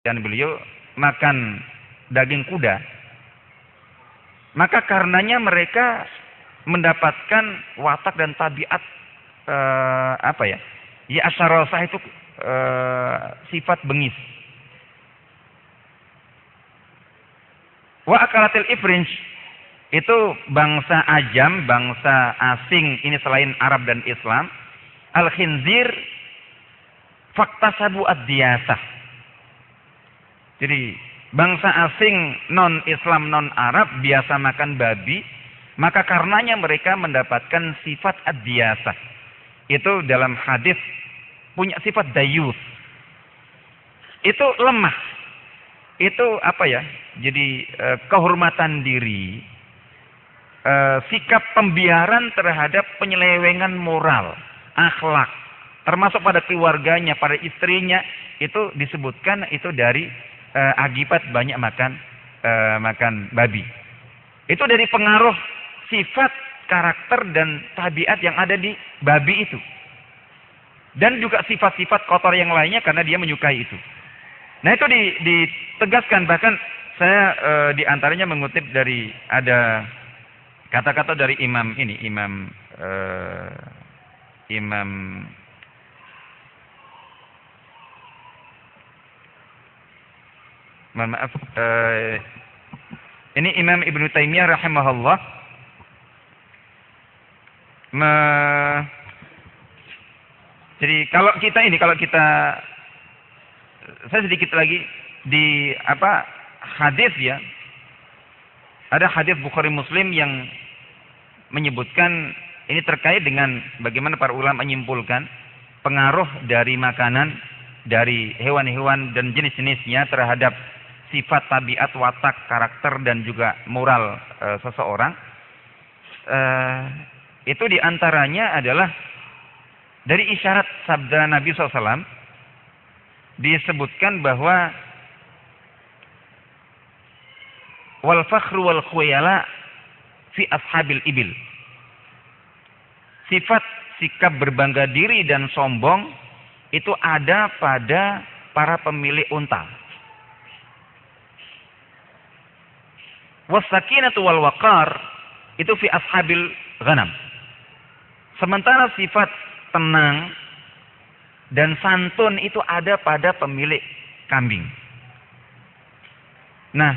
dan beliau makan daging kuda, maka karenanya mereka mendapatkan watak dan tabiat ya asyarosah itu sifat bengis. Wa akalatil ifrinj itu bangsa ajam, bangsa asing ini selain Arab dan Islam. Al khinzir faktasabu ad-diyasah. Jadi bangsa asing non Islam non Arab biasa makan babi, maka karenanya mereka mendapatkan sifat ad-diyasah. Itu dalam hadis punya sifat dayus. Itu lemah. Itu jadi kehormatan diri, sikap pembiaran terhadap penyelewengan moral, akhlak, termasuk pada keluarganya, pada istrinya, itu disebutkan itu dari akibat banyak makan babi. Itu dari pengaruh sifat, karakter dan tabiat yang ada di babi itu. Dan juga sifat-sifat kotor yang lainnya karena dia menyukai itu. Nah itu ditegaskan, bahkan saya diantaranya mengutip dari ada kata-kata dari Imam ini Imam Ibnu Taimiyah rahimahullah jadi kalau kita saya sedikit lagi di hadis ya, ada hadis Bukhari Muslim yang menyebutkan ini terkait dengan bagaimana para ulama menyimpulkan pengaruh dari makanan dari hewan-hewan dan jenis-jenisnya terhadap sifat, tabiat, watak, karakter dan juga moral seseorang. Itu diantaranya adalah dari isyarat sabda Nabi SAW disebutkan bahwa wal fakhru wal khuyala fi ashabil ibil. Sifat sikap berbangga diri dan sombong itu ada pada para pemilik unta. Was sakinatu wal waqar itu fi ashabil ghanam. Sementara sifat tenang dan santun itu ada pada pemilik kambing. Nah,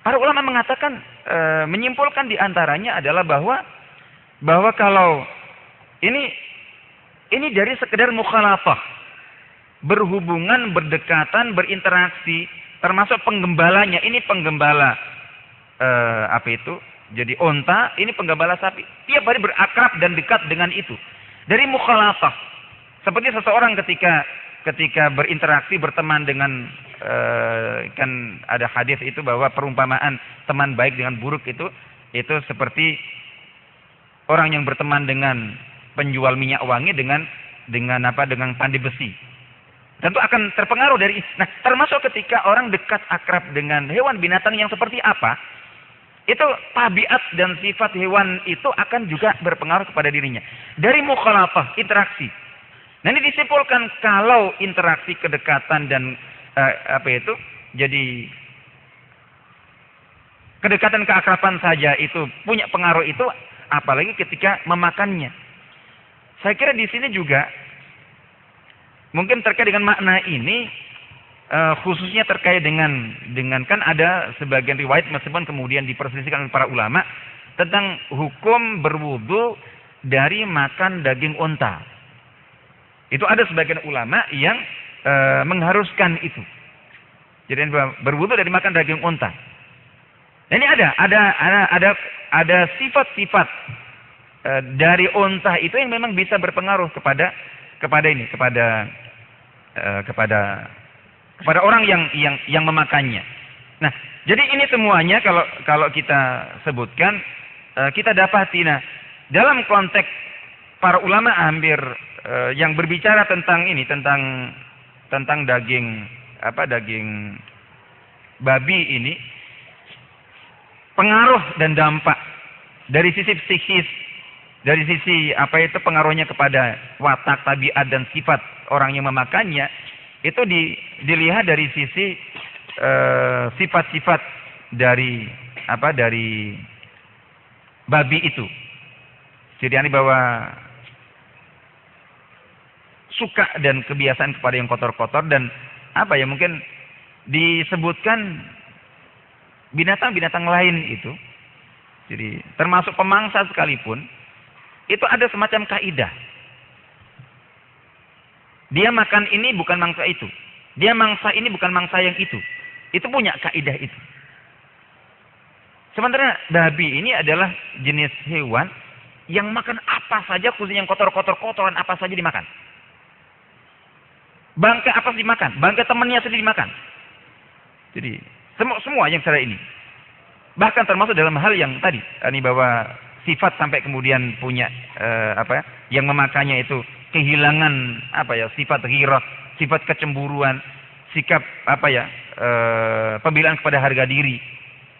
para ulama mengatakan menyimpulkan diantaranya adalah bahwa kalau ini dari sekedar mukhalafah, berhubungan, berdekatan, berinteraksi, termasuk penggembalanya. Ini penggembala jadi onta, ini penggembala sapi. Tiap hari berakrab dan dekat dengan itu. Dari mukhalafah, seperti seseorang ketika berinteraksi, berteman dengan kan ada hadis itu bahwa perumpamaan teman baik dengan buruk itu seperti orang yang berteman dengan penjual minyak wangi dengan pandai besi. Tentu akan terpengaruh dari. Nah, termasuk ketika orang dekat akrab dengan hewan binatang yang seperti apa, itu tabiat dan sifat hewan itu akan juga berpengaruh kepada dirinya. Dari mukhalafah, interaksi. Nah, ini disimpulkan kalau interaksi, kedekatan dan jadi kedekatan keakraban saja itu punya pengaruh itu, apalagi ketika memakannya. Saya kira di sini juga mungkin terkait dengan makna ini, khususnya terkait dengan kan ada sebagian riwayat meskipun kemudian diperselisihkan oleh para ulama tentang hukum berwudu dari makan daging unta. Itu ada sebagian ulama yang mengharuskan itu. Jadi berwudu dari makan daging unta. Nah, ini ada sifat-sifat dari unta itu yang memang bisa berpengaruh kepada orang yang memakannya. Nah, jadi ini semuanya kalau kita sebutkan, kita dapati. Nah, dalam konteks para ulama hampir yang berbicara tentang ini, tentang daging babi ini, pengaruh dan dampak dari sisi psikis, dari sisi pengaruhnya kepada watak, tabiat dan sifat orang yang memakannya, itu dilihat dari sisi sifat-sifat dari babi itu. Jadi ini bahwa suka dan kebiasaan kepada yang kotor-kotor dan mungkin disebutkan binatang-binatang lain itu. Jadi termasuk pemangsa sekalipun itu ada semacam kaidah. Dia makan ini bukan mangsa itu. Dia mangsa ini bukan mangsa yang itu. Itu punya kaidah itu. Sementara babi ini adalah jenis hewan yang makan apa saja, khususnya yang kotoran apa saja dimakan. Bangkai apa saja dimakan, bangkai temannya sendiri dimakan. Jadi semua yang secara ini. Bahkan termasuk dalam hal yang tadi, ini bahwa sifat sampai kemudian punya yang memakannya itu kehilangan sifat ghirah, sifat kecemburuan, sikap pembelaan kepada harga diri.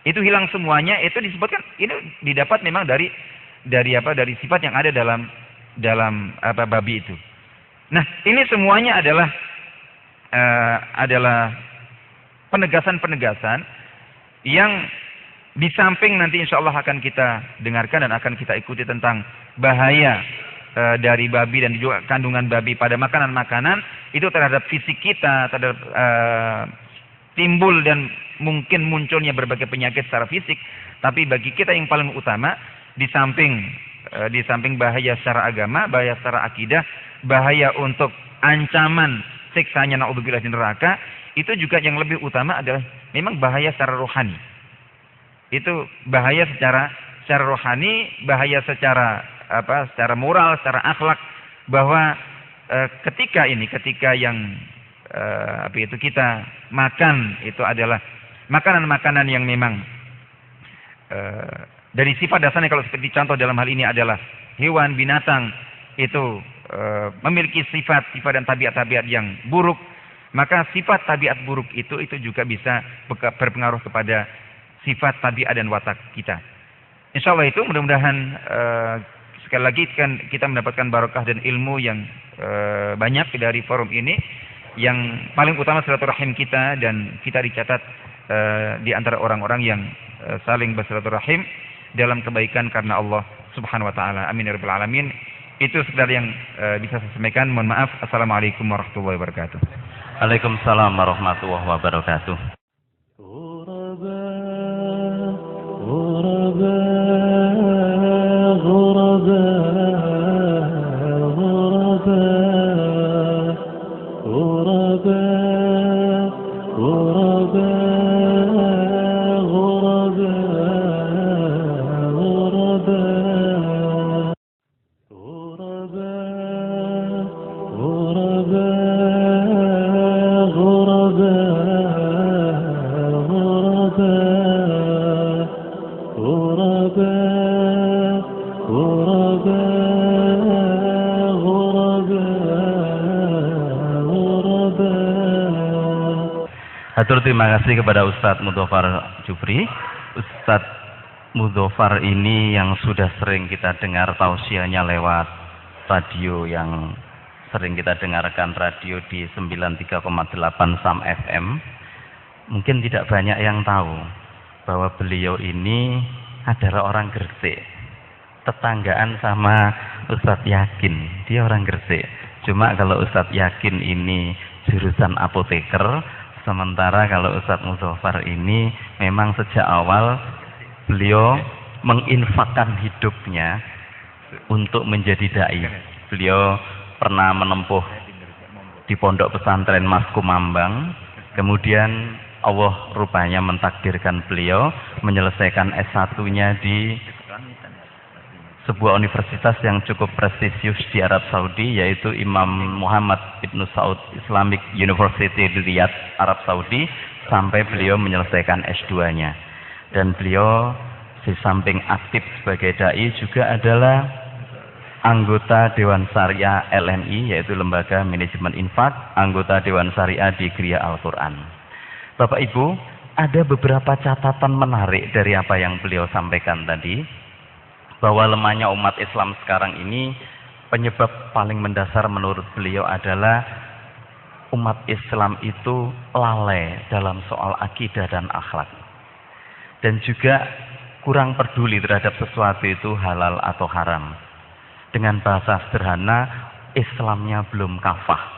Itu hilang semuanya, itu disebutkan ini didapat memang dari sifat yang ada dalam babi itu. Nah, ini semuanya adalah penegasan-penegasan yang di samping nanti insya Allah akan kita dengarkan dan akan kita ikuti tentang bahaya dari babi dan juga kandungan babi pada makanan-makanan itu terhadap fisik kita, terhadap timbul dan mungkin munculnya berbagai penyakit secara fisik. Tapi bagi kita yang paling utama, di samping bahaya secara agama, bahaya secara akidah, bahaya untuk ancaman siksanya naudzubillah di neraka, itu juga yang lebih utama adalah memang bahaya secara rohani. Itu bahaya secara rohani, bahaya secara moral, secara akhlak, bahwa ketika yang kita makan itu adalah makanan-makanan yang memang dari sifat dasarnya, kalau seperti contoh dalam hal ini adalah hewan, binatang itu memiliki sifat dan tabiat-tabiat yang buruk, maka sifat tabiat buruk itu juga bisa berpengaruh kepada sifat tabiat dan watak kita. Insya Allah itu mudah-mudahan sekali lagi kan kita mendapatkan barokah dan ilmu yang banyak dari forum ini. Yang paling utama silaturahim kita, dan kita dicatat di antara orang-orang yang saling bersilaturahim dalam kebaikan karena Allah Subhanahu wa taala. Amin ya rabbal alamin. Itu sekedar yang bisa saya sampaikan. Mohon maaf. Assalamualaikum warahmatullahi wabarakatuh. Waalaikumsalam warahmatullahi wabarakatuh. Hatur terima kasih kepada Ustadz Mudhofar Jufri. Ustadz Mudhofar ini yang sudah sering kita dengar tausiahnya lewat radio, yang sering kita dengarkan radio di 93,8 SAM FM. Mungkin tidak banyak yang tahu bahwa beliau ini adalah orang Gresik. Tetanggaan sama Ustadz Yakin, dia orang Gresik. Cuma kalau Ustadz Yakin ini jurusan apoteker, sementara kalau Ustadz Mudhofar ini memang sejak awal beliau menginfakkan hidupnya untuk menjadi dai. Beliau pernah menempuh di pondok pesantren Mas Kumambang, kemudian Allah rupanya mentakdirkan beliau menyelesaikan S1-nya di sebuah universitas yang cukup prestisius di Arab Saudi, yaitu Imam Muhammad Ibn Saud Islamic University di Riyadh, Arab Saudi, sampai beliau menyelesaikan S2-nya. Dan beliau di samping aktif sebagai dai juga adalah anggota Dewan Syariah LMI, yaitu Lembaga Manajemen Infak, anggota Dewan Syariah di Gria Al-Quran. Bapak Ibu, ada beberapa catatan menarik dari apa yang beliau sampaikan tadi, bahwa lemahnya umat Islam sekarang ini penyebab paling mendasar menurut beliau adalah umat Islam itu lalai dalam soal akidah dan akhlak. Dan juga kurang peduli terhadap sesuatu itu halal atau haram. Dengan bahasa sederhana, Islamnya belum kafah.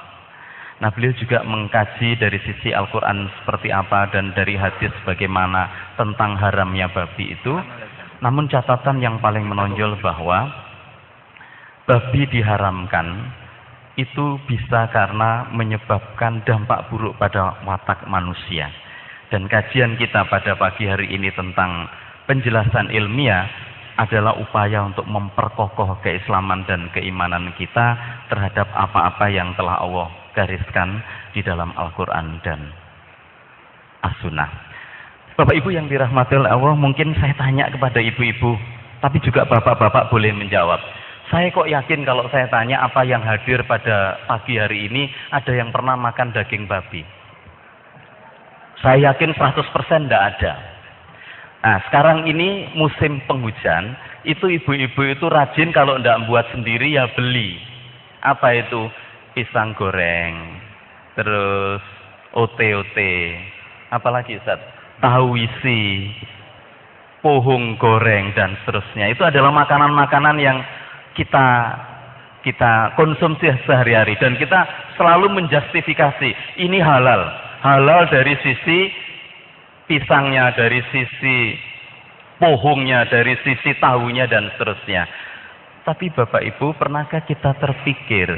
Nah, beliau juga mengkaji dari sisi Al-Quran seperti apa dan dari hadis bagaimana tentang haramnya babi itu. Namun catatan yang paling menonjol bahwa babi diharamkan itu bisa karena menyebabkan dampak buruk pada watak manusia. Dan kajian kita pada pagi hari ini tentang penjelasan ilmiah adalah upaya untuk memperkokoh keislaman dan keimanan kita terhadap apa-apa yang telah Allah gariskan di dalam Al-Quran dan As-Sunnah. Bapak Ibu yang dirahmati oleh Allah, mungkin saya tanya kepada ibu-ibu, tapi juga bapak-bapak boleh menjawab. Saya kok yakin kalau saya tanya apa yang hadir pada pagi hari ini ada yang pernah makan daging babi? Saya yakin 100% tidak ada. Nah, sekarang ini musim penghujan, itu ibu-ibu itu rajin kalau tidak buat sendiri ya beli. Apa itu? Pisang goreng, terus ote-ote, apalagi Ustaz? Tahu isi, pohong goreng dan seterusnya. Itu adalah makanan-makanan yang kita konsumsi sehari-hari dan kita selalu menjustifikasi ini halal. Halal dari sisi pisangnya, dari sisi pohongnya, dari sisi tahunya dan seterusnya. Tapi Bapak Ibu, pernahkah kita terpikir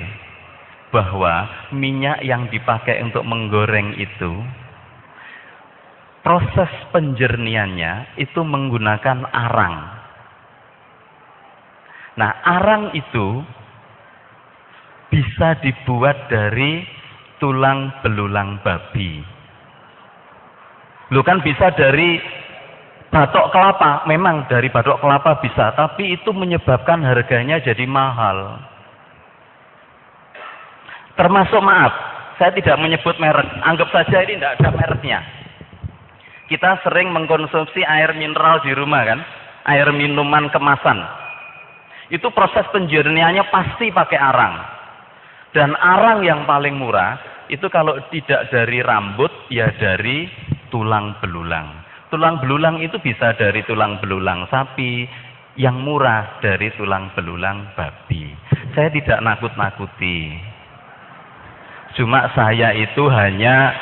bahwa minyak yang dipakai untuk menggoreng itu proses penjerniannya itu menggunakan arang. Nah, arang itu bisa dibuat dari tulang belulang babi. Lu kan bisa dari batok kelapa, memang dari batok kelapa bisa, tapi itu menyebabkan harganya jadi mahal. Termasuk, maaf, saya tidak menyebut merek, anggap saja ini tidak ada mereknya. Kita sering mengkonsumsi air mineral di rumah kan, air minuman kemasan. Itu proses penjernihannya pasti pakai arang. Dan arang yang paling murah, itu kalau tidak dari rambut, ya dari tulang belulang. Tulang belulang itu bisa dari tulang belulang sapi, yang murah dari tulang belulang babi. Saya tidak nakut-nakuti. Cuma saya itu hanya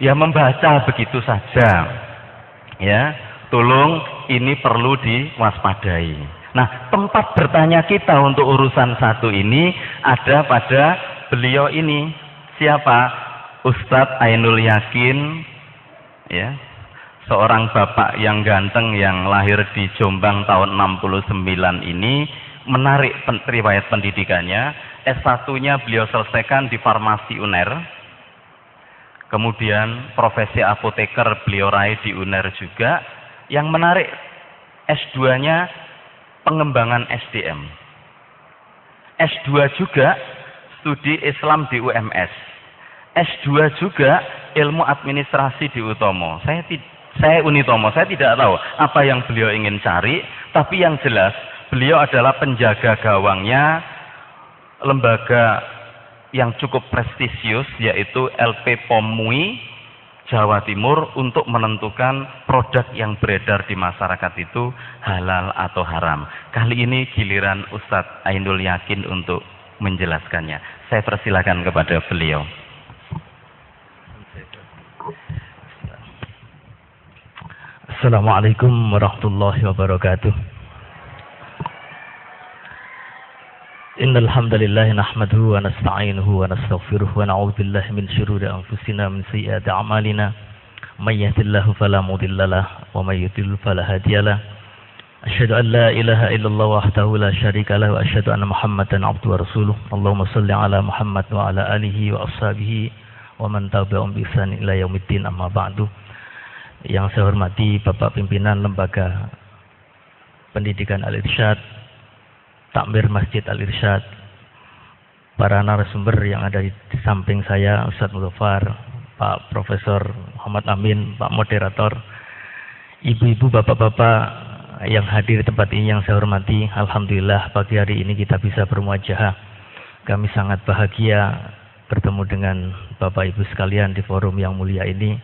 ya membaca begitu saja. Ya, tolong ini perlu diwaspadai. Nah, tempat bertanya kita untuk urusan satu ini ada pada beliau ini. Siapa? Ustadz Ainul Yakin, ya, seorang bapak yang ganteng yang lahir di Jombang tahun 69 ini, menarik riwayat pendidikannya. S1-nya beliau selesaikan di Farmasi UNER. Kemudian profesi apoteker beliau raih di UNER juga. Yang menarik, S2-nya pengembangan SDM. S2 juga studi Islam di UMS. S2 juga ilmu administrasi di Utomo. Saya Unitomo, saya tidak tahu apa yang beliau ingin cari, tapi yang jelas beliau adalah penjaga gawangnya lembaga yang cukup prestisius, yaitu LP POM MUI Jawa Timur, untuk menentukan produk yang beredar di masyarakat itu halal atau haram. Kali ini giliran Ustadz Ainul Yakin untuk menjelaskannya. Saya persilakan kepada beliau. Assalamualaikum warahmatullahi wabarakatuh. Innal hamdalillah nahmaduhu wa nasta'inuhu wa nastaghfiruh wa na'udzu billahi min shururi anfusina min sayyiati a'malina may yahdihillahu fala mudilla lahu wa may yudlil fala hadiyalah. Asyhadu an la ilaha illallah wahdahu la syarika lahu wa asyhadu anna Muhammadan 'abduhu wa rasuluh. Allahumma shalli ala Muhammad wa ala alihi wa ashabihi wa man tabi'ahum bi ihsan ila yaumiddin, amma ba'du. Yang saya hormati Bapak Pimpinan Lembaga Pendidikan Al-Irsyad, Takmir Masjid Al-Irsyad, para narasumber yang ada di samping saya, Ustadz Mudhofar, Pak Profesor Muhammad Amin, Pak Moderator, ibu-ibu, bapak-bapak yang hadir di tempat ini yang saya hormati. Alhamdulillah pagi hari ini kita bisa bermuajahah. Kami sangat bahagia bertemu dengan Bapak Ibu sekalian di forum yang mulia ini.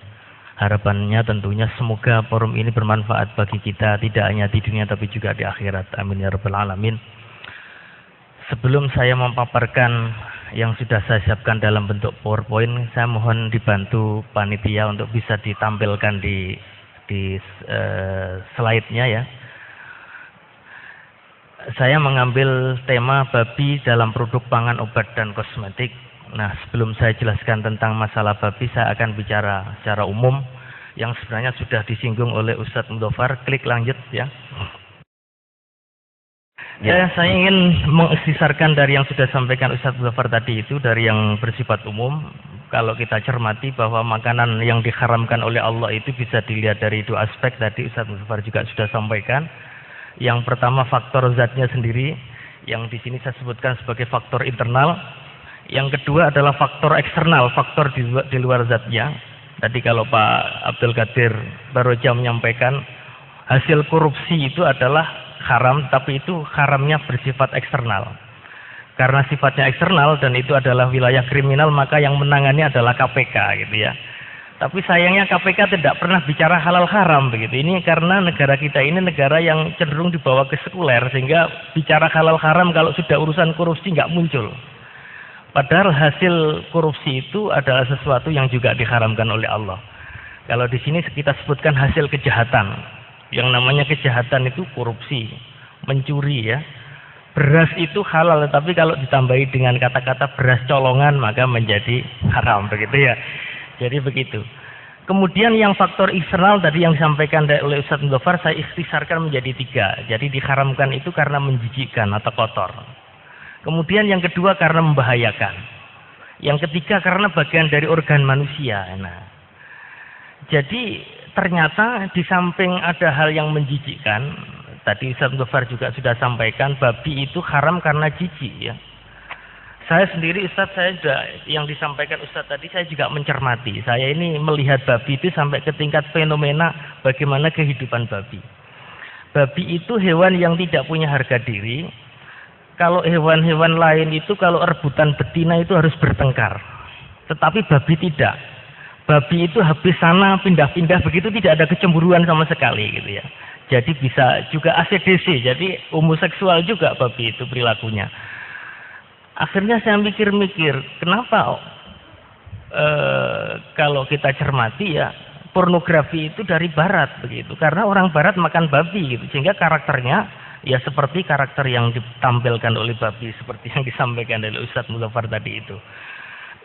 Harapannya tentunya semoga forum ini bermanfaat bagi kita, tidak hanya di dunia tapi juga di akhirat. Amin ya rabbal alamin. Sebelum saya memaparkan yang sudah saya siapkan dalam bentuk PowerPoint, saya mohon dibantu panitia untuk bisa ditampilkan di slide-nya ya. Saya mengambil tema babi dalam produk pangan, obat, dan kosmetik. Nah, sebelum saya jelaskan tentang masalah babi, saya akan bicara secara umum yang sebenarnya sudah disinggung oleh Ustadz Mudofar. Klik lanjut ya. Saya ingin mengistisarkan dari yang sudah disampaikan Ustadz Mudofar tadi itu, dari yang bersifat umum. Kalau kita cermati bahwa makanan yang diharamkan oleh Allah itu bisa dilihat dari dua aspek. Tadi Ustadz Mudofar juga sudah sampaikan. Yang pertama faktor zatnya sendiri, yang di sini saya sebutkan sebagai faktor internal. Yang kedua adalah faktor eksternal, faktor di luar zatnya. Tadi kalau Pak Abdul Qadir Baroja menyampaikan hasil korupsi itu adalah haram, tapi itu haramnya bersifat eksternal. Karena sifatnya eksternal dan itu adalah wilayah kriminal, maka yang menangani adalah KPK gitu ya. Tapi sayangnya KPK tidak pernah bicara halal haram begitu. Ini karena negara kita ini negara yang cenderung dibawa ke sekuler, sehingga bicara halal haram kalau sudah urusan korupsi nggak muncul. Padahal hasil korupsi itu adalah sesuatu yang juga diharamkan oleh Allah. Kalau di sini kita sebutkan hasil kejahatan. Yang namanya kejahatan itu korupsi, mencuri ya. Beras itu halal, tapi kalau ditambahi dengan kata-kata beras colongan maka menjadi haram begitu ya. Jadi begitu. Kemudian yang faktor eksternal tadi yang disampaikan oleh Ustadz Mudofar, saya ikhtisarkan menjadi 3. Jadi diharamkan itu karena menjijikkan atau kotor. Kemudian yang kedua karena membahayakan. Yang ketiga karena bagian dari organ manusia. Nah, jadi ternyata di samping ada hal yang menjijikkan, tadi Ustadz Mudofar juga sudah sampaikan, babi itu haram karena jijik ya. Saya sendiri Ustadz, saya juga yang disampaikan Ustadz tadi, saya juga mencermati. Saya ini melihat babi itu sampai ke tingkat fenomena bagaimana kehidupan babi. Babi itu hewan yang tidak punya harga diri. Kalau hewan-hewan lain itu kalau rebutan betina itu harus bertengkar. Tetapi babi tidak. Babi itu habis sana pindah-pindah begitu, tidak ada kecemburuan sama sekali gitu ya. Jadi bisa juga ACDC, jadi homoseksual juga babi itu perilakunya. Akhirnya saya mikir-mikir, kenapa kalau kita cermati ya, pornografi itu dari barat begitu. Karena orang barat makan babi gitu, sehingga karakternya ya seperti karakter yang ditampilkan oleh babi, seperti yang disampaikan oleh Ustadz Mudofar tadi itu.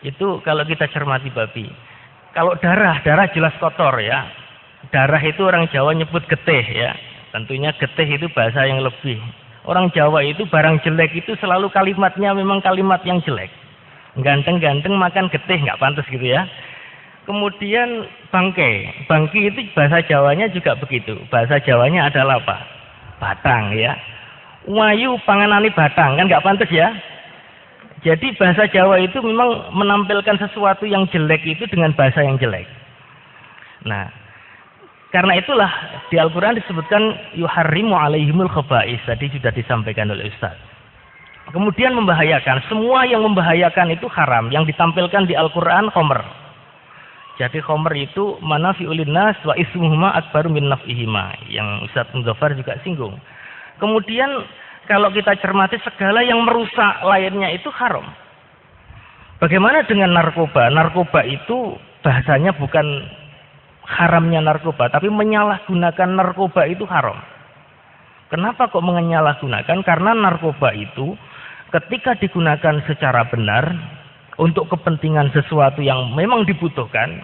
Itu kalau kita cermati babi. Kalau darah jelas kotor ya. Darah itu orang Jawa nyebut getih ya. Tentunya getih itu bahasa yang lebih. Orang Jawa itu barang jelek itu selalu kalimatnya memang kalimat yang jelek. Ganteng-ganteng makan getih, nggak pantas gitu ya. Kemudian bangke. Bangke itu bahasa Jawanya juga begitu. Bahasa Jawanya adalah apa? Batang ya. Wayu panganani batang, kan nggak pantas ya. Jadi bahasa Jawa itu memang menampilkan sesuatu yang jelek itu dengan bahasa yang jelek. Nah, karena itulah di Al-Quran disebutkan yuharrimu alaihimul khaba'is, tadi sudah disampaikan oleh Ustaz. Kemudian membahayakan, semua yang membahayakan itu haram. Yang ditampilkan di Al-Quran khomer. Jadi khomer itu manafi'ul linnas wa ismuhuma akbaru min naf'ihima, yang Ustaz Mudofar juga singgung. Kemudian kalau kita cermati segala yang merusak lainnya itu haram. Bagaimana dengan narkoba? Narkoba itu bahasanya bukan haramnya narkoba, tapi menyalahgunakan narkoba itu haram. Kenapa kok menyalahgunakan? Karena narkoba itu ketika digunakan secara benar untuk kepentingan sesuatu yang memang dibutuhkan,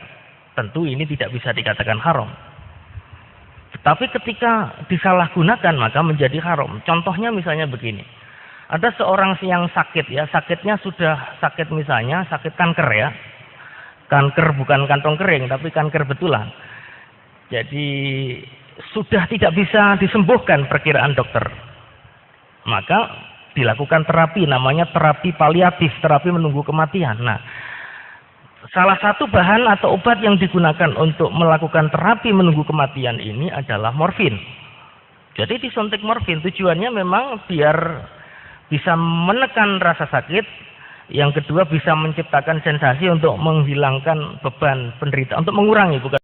tentu ini tidak bisa dikatakan haram. Tapi ketika disalahgunakan maka menjadi haram. Contohnya misalnya begini. Ada seorang yang sakit ya, sakitnya sudah sakit misalnya sakit kanker ya. Kanker bukan kantong kering tapi kanker betulan. Jadi sudah tidak bisa disembuhkan perkiraan dokter. Maka dilakukan terapi, namanya terapi paliatif, terapi menunggu kematian. Nah, salah satu bahan atau obat yang digunakan untuk melakukan terapi menunggu kematian ini adalah morfin. Jadi disuntik morfin, tujuannya memang biar bisa menekan rasa sakit Yang kedua bisa menciptakan sensasi untuk menghilangkan beban penderitaan, untuk mengurangi bukan